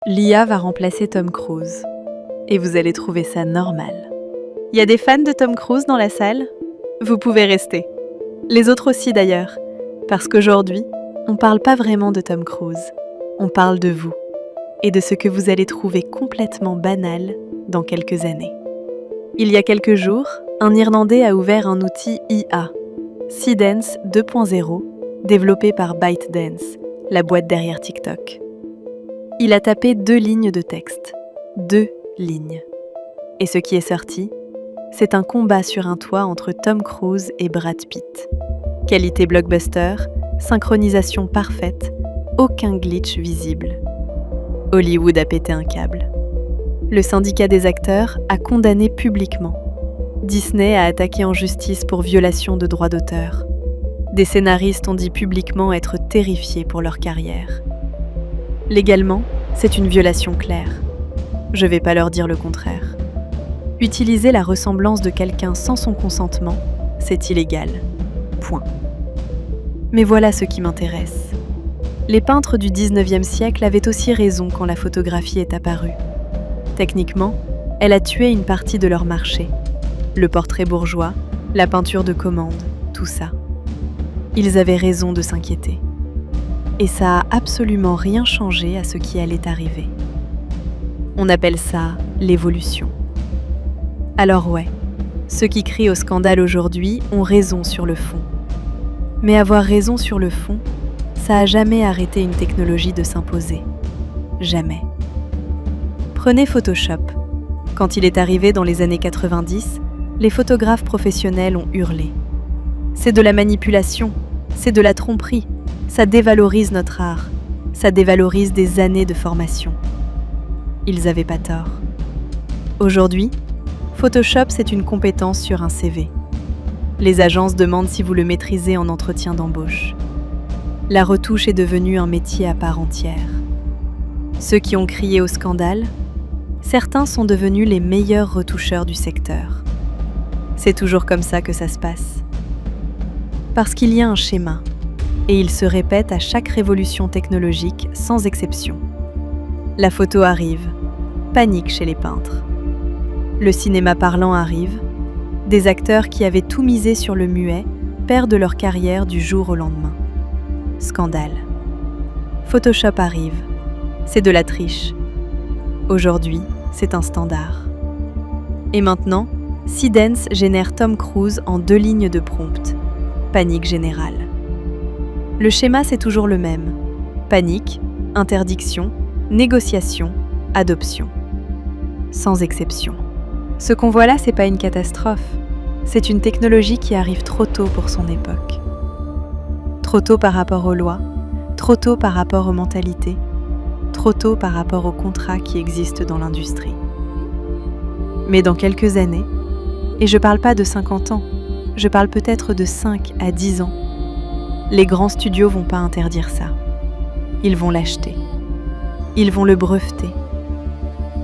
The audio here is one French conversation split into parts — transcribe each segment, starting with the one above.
L'IA va remplacer Tom Cruise. Et vous allez trouver ça normal. Il y a des fans de Tom Cruise dans la salle? Vous pouvez rester. Les autres aussi d'ailleurs. Parce qu'aujourd'hui, on ne parle pas vraiment de Tom Cruise. On parle de vous. Et de ce que vous allez trouver complètement banal dans quelques années. Il y a quelques jours, un Irlandais a ouvert un outil IA, Seedance 2.0, développé par ByteDance, la boîte derrière TikTok. Il a tapé 2 lignes de texte. 2 lignes. Et ce qui est sorti, c'est un combat sur un toit entre Tom Cruise et Brad Pitt. Qualité blockbuster, synchronisation parfaite, aucun glitch visible. Hollywood a pété un câble. Le syndicat des acteurs a condamné publiquement. Disney a attaqué en justice pour violation de droits d'auteur. Des scénaristes ont dit publiquement être terrifiés pour leur carrière. Légalement, c'est une violation claire. Je ne vais pas leur dire le contraire. Utiliser la ressemblance de quelqu'un sans son consentement, c'est illégal. Point. Mais voilà ce qui m'intéresse. Les peintres du 19e siècle avaient aussi raison quand la photographie est apparue. Techniquement, elle a tué une partie de leur marché. Le portrait bourgeois, la peinture de commande, tout ça. Ils avaient raison de s'inquiéter. Et ça a absolument rien changé à ce qui allait arriver. On appelle ça l'évolution. Alors ouais, ceux qui crient au scandale aujourd'hui ont raison sur le fond. Mais avoir raison sur le fond, ça a jamais arrêté une technologie de s'imposer. Jamais. Prenez Photoshop. Quand il est arrivé dans les années 90, les photographes professionnels ont hurlé. C'est de la manipulation, c'est de la tromperie. Ça dévalorise notre art, ça dévalorise des années de formation. Ils n'avaient pas tort. Aujourd'hui, Photoshop, c'est une compétence sur un CV. Les agences demandent si vous le maîtrisez en entretien d'embauche. La retouche est devenue un métier à part entière. Ceux qui ont crié au scandale, certains sont devenus les meilleurs retoucheurs du secteur. C'est toujours comme ça que ça se passe. Parce qu'il y a un schéma. Et il se répète à chaque révolution technologique sans exception. La photo arrive, panique chez les peintres. Le cinéma parlant arrive, des acteurs qui avaient tout misé sur le muet perdent leur carrière du jour au lendemain. Scandale. Photoshop arrive, c'est de la triche. Aujourd'hui, c'est un standard. Et maintenant, Seedance génère Tom Cruise en 2 lignes de prompt. Panique générale. Le schéma, c'est toujours le même. Panique, interdiction, négociation, adoption. Sans exception. Ce qu'on voit là, c'est pas une catastrophe. C'est une technologie qui arrive trop tôt pour son époque. Trop tôt par rapport aux lois, trop tôt par rapport aux mentalités, trop tôt par rapport aux contrats qui existent dans l'industrie. Mais dans quelques années, et je parle pas de 50 ans, je parle peut-être de 5 à 10 ans, les grands studios vont pas interdire ça. Ils vont l'acheter. Ils vont le breveter.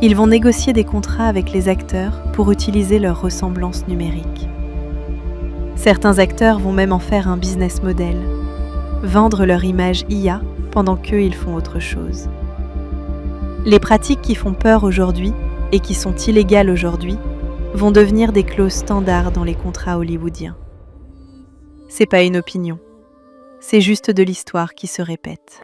Ils vont négocier des contrats avec les acteurs pour utiliser leur ressemblance numérique. Certains acteurs vont même en faire un business model, vendre leur image IA pendant qu'eux ils font autre chose. Les pratiques qui font peur aujourd'hui et qui sont illégales aujourd'hui vont devenir des clauses standards dans les contrats hollywoodiens. C'est pas une opinion. C'est juste de l'histoire qui se répète.